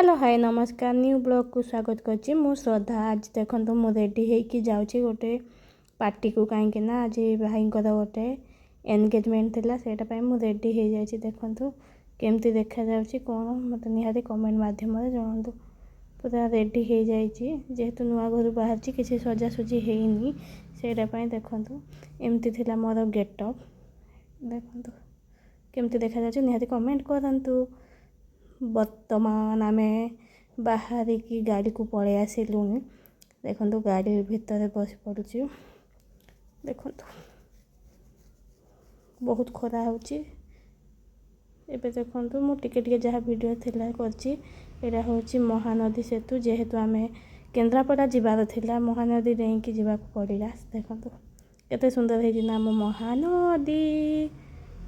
Hello hi नमस्कार new blog को स्वागत करछि मु श्रद्धा। आज देखो मु रेडी होइकी जाउछि गोटे पार्टी को कहीं ना आज भाई गोटे एनगेजमेंट थिला सेटा पय मु रेडी हो जाइछि। देखो केमती देखा जाउछि कोन मते निहाती कमेंट माध्यम रे जणांतु। पूरा रेडी हो जाइछि जेहेतु नुआ घर बाहर छि किछि सजा सजी हेइनी सेटा पय देखो एमती थिला मोर गेटअप। देखो केमती देखा जाउछि निहाती कमेंट करंतु। वर्तमान आम बाहर की गाड़ी को पलि आसिलुनि। देखो गाड़ी भितर बस पड़ुची। देखो बहुत खरा होची। एबे देखो मु टिके जहाँ वीडियो थिला करची एरा होची महानदी सेतु जेहेतु आम केन्द्रापड़ा जीवार थिला महानदी डेंकी जीवाक पड़िला। देखो केते सुंदर है नाम महानदी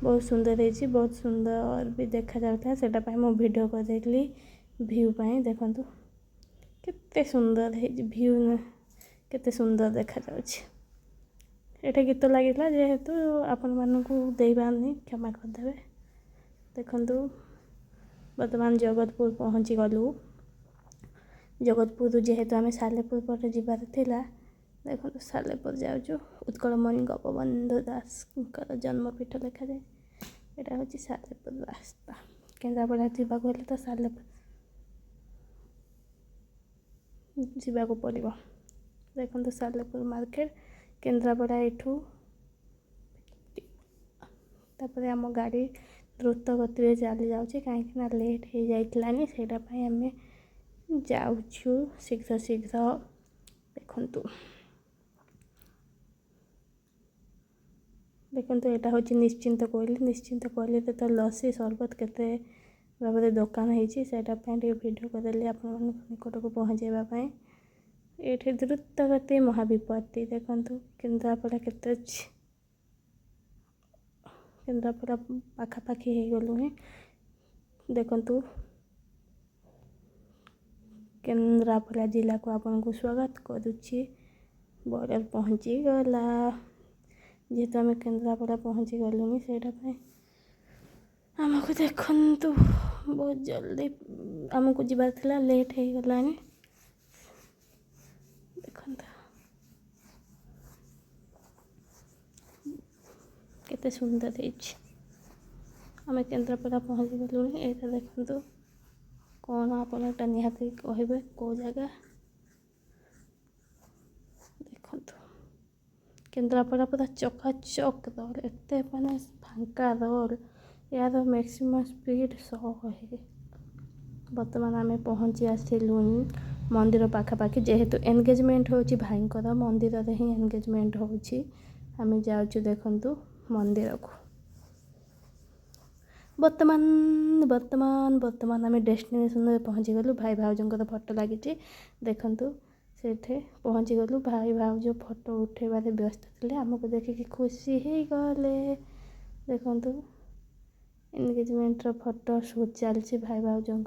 बहुत सुंदर है बहुत सुंदर भी देखा जाता सेटा पाई मो वीडियो कर देली व्यू पाई। देखो केते सुंदर है व्यू केते सुंदर देखा जाउछि। एटा गीत लागिला जेहेतु आपण मानकू देई बानी क्षमा कर देबे। देखो वर्तमान जगतपुर पहुँची गलु। जगतपुर जेहेतु आम सालेपुर पर जीवार थिला देखो सालेपुर जाउछु। उत्कलमणि गोपबंधु दास जन्मपीठ लिखा जाए एटा होची सालेपुर रास्ता। केन्द्रापड़ा जीवा गले तो सालेपुर जीवा को पड़िबो। देखो सालेपुर मार्केट केन्द्रापड़ा एठू तापर आम गाड़ी द्रुत गति चली जाउछि कहीं ना लेट हो जाइतलानी सेटा पय आमे जाउछु शीघ्र शीघ्र। देखो यहाँ हूँ निश्चिंत कोइली तो लस्सी सरबत केते भाव दुकान होटा भिडियो करदेली आप निकट को पहुँचाइवाई। ये द्रुत गति महाविपत्ति देखो केन्द्रापड़ा केते केन्द्रापड़ा पाखापाखि हो गलु। देखो केन्द्रापड़ा जिला को आपन को स्वागत करुच्ची। बॉर्डर पहुँची गला जेहेतु आम केन्द्रापड़ा पहुँची गलुनी सेटा आमको देखु बहुत जल्दी आमको जीवार थिला लेट हो गलानी। देखो केते सुंदर है आम केन्द्रापड़ा पहुँची गलुनी। एटा देखो कौन आपन एटा निहाती कहबे को जगह। देखो केन्द्रापड़ा पूरा चकाचक रोड एते माने फांका रोड यार मैक्सिमम स्पीड 100 है। वर्तमान आम पहुँची आसिलुनी मंदिर पाखापाखि जेहेतु एनगेजमेंट होची भाई मंदिर रे ही एनगेजमेंट होची आम जाउछु। देखो मंदिर को वर्तमान वर्तमान वर्तमान आम डेस्टिनेशन पहुँची गलु। भाई भाउजों फोटो लगी देखु सेठे पहुँची गलु। भाई भाउज फोटो उठेबारे व्यस्त थे आमको देखिकी खुशी हो गले। देखो एनगेजमेंट फोटो शूट चलती भाई भाउजों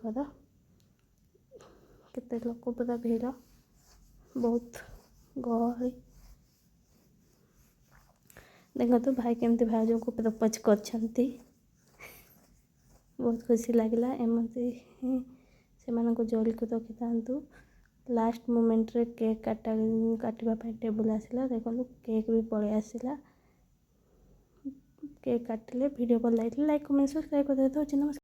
केते लोक पूरा भीड़ बहुत गहली। देखो भाई केमती भाउजों को प्रपोज करछंती बहुत खुशी लगिला। एमती से जोड़ी को रखी था लास्ट मोमेंट रे केक काटवाई टेबुल आसला। देखो केक भी पलि आसला केक काटिले वीडियो भल लगे लाइक कमेंट सब्सक्राइब कर। नमस्कार।